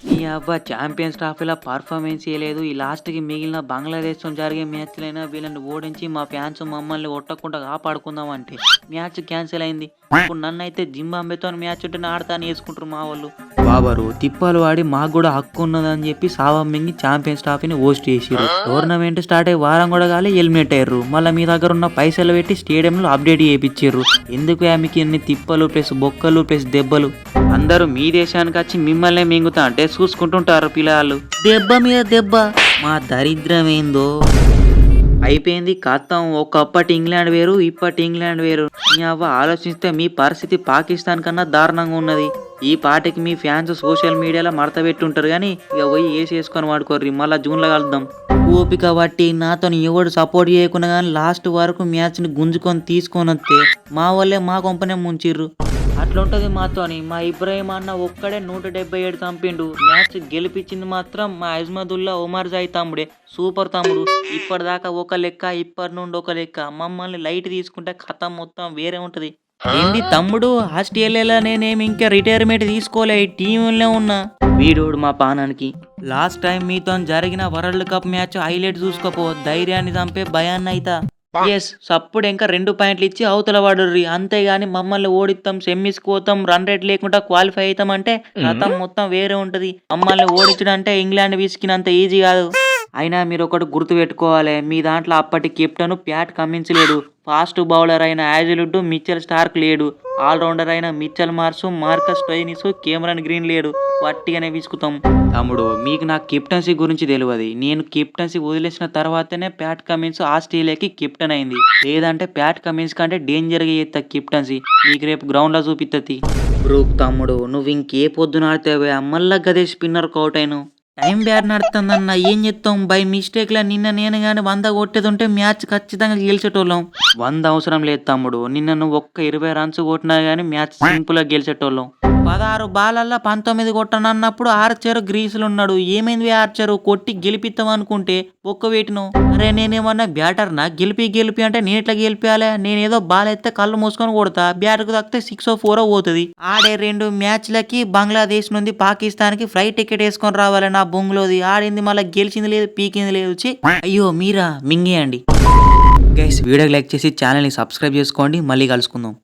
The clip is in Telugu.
ఈ అబ్బా ఛాంపియన్స్ ట్రోఫీలో పర్ఫార్మెన్స్ చేయలేదు. ఈ లాస్ట్‌కి మిగిలిన బంగ్లాదేశ్‌తో జరిగే మ్యాచ్‌లైనా వీళ్ళని ఓడించి మా ఫ్యాన్స్ మమ్మల్ని కొట్టకుండా కాపాడుకుందాం అంటే మ్యాచ్ క్యాన్సిల్ అయింది. ఇప్పుడు నన్నైతే జింబాబ్వేతోని మ్యాచ్ ఉంటేనే ఆడతా అని చేసుకుంటారు మా వాళ్ళు. బాబరు తిప్పలు వాడి మాకు కూడా హక్కు ఉన్నదని చెప్పి సావం మింగి ఛాంపియన్స్ ట్రోఫీని హోస్ట్ చేసిర్రు. టోర్నమెంట్ స్టార్ట్ అయ్యి వారం కూడా కాలే ఎలిమినేట్ అయ్యారు. మళ్ళీ మీ దగ్గర ఉన్న పైసలు పెట్టి స్టేడియంలో అప్డేట్ చేయించారు. ఎందుకు ఆమెకి ఎన్ని తిప్పలు ప్లస్ బొక్కలు ప్లస్ దెబ్బలు. అందరూ మీ దేశానికి వచ్చి మిమ్మల్ని మింగుతా అంటే చూసుకుంటుంటారు పిల్లలు. దెబ్బ మీద దెబ్బ. మా దరిద్రం ఏందో అయిపోయింది కథం. ఒకప్పటి ఇంగ్లాండ్ వేరు, ఇప్పటి ఇంగ్లాండ్ వేరు. మీ అవ్వ ఆలోచిస్తే మీ పరిస్థితి పాకిస్తాన్ కన్నా దారుణంగా ఉన్నది. ఈ పాటకి మీ ఫ్యాన్స్ సోషల్ మీడియాలో మడత పెట్టుంటారు కానీ ఇక పోయి వేసుకొని వాడుకోర్రి. మళ్ళీ జూన్లో కలుద్దాం. ఓపిక బట్టి నాతో ఎవడు సపోర్ట్ చేయకుండా కానీ లాస్ట్ వరకు మ్యాచ్ని గుంజుకొని తీసుకొని వస్తే మా వాళ్ళే మా కొంపనే ముంచిర్రు. అట్లుంటది మాతోని. మా ఇబ్రాహిం అన్న ఒక్కడే 177 చంపిండు. మ్యాచ్ గెలిపించింది మాత్రం మా అజ్మదుల్లా ఒమర్ జాయ్ తమ్ముడే. సూపర్ తమ్ముడు. ఇప్పటిదాకా ఒక లెక్క, ఇప్పటి నుండి ఒక లెక్క. మమ్మల్ని లైట్ తీసుకుంటే కథ మొత్తం వేరే ఉంటది. ఏంది తమ్ముడు ఆస్ట్రేలియాలో నేనేమి ఇంకా రిటైర్మెంట్ తీసుకోలే, ఈ టీంలో ఉన్నా. వీడోడు మా పానానికి. లాస్ట్ టైం మీతో జరిగిన వరల్డ్ కప్ మ్యాచ్ హైలైట్ చూసుకోపో. ధైర్యాన్ని చంపే భయాన్ని అయితా. ఎస్ సప్పుడు ఇంకా 2 పాయింట్లు ఇచ్చి అవతల వాడుర్రి. అంతేగాని మమ్మల్ని ఓడిస్తాం, సెమీస్ కోతాం, రన్ రేట్ లేకుండా క్వాలిఫై అవుతాం అంటే కథం మొత్తం వేరే ఉంటది. మమ్మల్ని ఓడించడం అంటే ఇంగ్లాండ్ విసికినంత ఈజీ కాదు. అయినా మీరు ఒకటి గుర్తు పెట్టుకోవాలి, మీ దాంట్లో అప్పటి కెప్టెన్ ప్యాట్ కమిన్స్ లేడు. ఫాస్ట్ బౌలర్ అయిన యాజిలుడ్ మిచెల్ స్టార్క్ లేడు. ఆల్రౌండర్ అయిన Mitchell Marsh, Marcus Stoinis, Cameron Green లేడు. వట్టిగానే విసుకుతాం. తమ్ముడు మీకు నా కెప్టెన్సీ గురించి తెలియదు. నేను కెప్టెన్సీ వదిలేసిన తర్వాతనే ప్యాట్ కమిన్స్ ఆస్ట్రేలియాకి కెప్టెన్ అయింది. లేదంటే ప్యాట్ కమిన్స్ కంటే డేంజర్గా చేస్తా కెప్టెన్సీ. నీకు రేపు గ్రౌండ్లో చూపిస్తుంది. బ్రూక్ తమ్ముడు నువ్వు ఇంకే పొద్దున ఆడితే మళ్ళా గదే స్పిన్నర్ అవుట్ అయిను. టైం బ్యాడ్ నడుతుందన్న ఏం చెప్తాం. బై మిస్టేక్లా నిన్న నేను కానీ 100 కొట్టేది ఉంటే మ్యాచ్ ఖచ్చితంగా గెలిచేటోళ్ళం. 100 అవసరం లేదు తమ్ముడు. నిన్న నువ్వు ఒక్క 20 రన్స్ కొట్టినా కానీ మ్యాచ్ సింపుల్గా గెలిచేటోళ్ళం. 16 బాలల్లో 19 కొట్టనన్నప్పుడు ఆర్చర్ గ్రీసులు ఉన్నాడు. ఏమైంది ఆర్చరు కొట్టి గెలిపిస్తాం అనుకుంటే ఒక్క వేటిను. అరే నేనేమన్నా బ్యాటర్నా గెలిపి అంటే నేను ఎట్లా గెలిపాలే. నేనేదో బాల్ ఎత్తే కళ్ళు మూసుకొని కొడతా. బ్యాటర్కు తాకితే 6 4 పోతుంది. ఆడే 2 మ్యాచ్లకి బంగ్లాదేశ్ నుండి పాకిస్తాన్కి ఫ్లైట్ టికెట్ వేసుకొని రావాలి నా బొంగులోది. ఆడింది మళ్ళీ గెలిచింది లేదు, పీకింది లేదు. అయ్యో మీరా మింగేయండి. గైస్ వీడియోకి లైక్ చేసి ఛానల్ని సబ్స్క్రైబ్ చేసుకోండి. మళ్ళీ కలుసుకుందాం.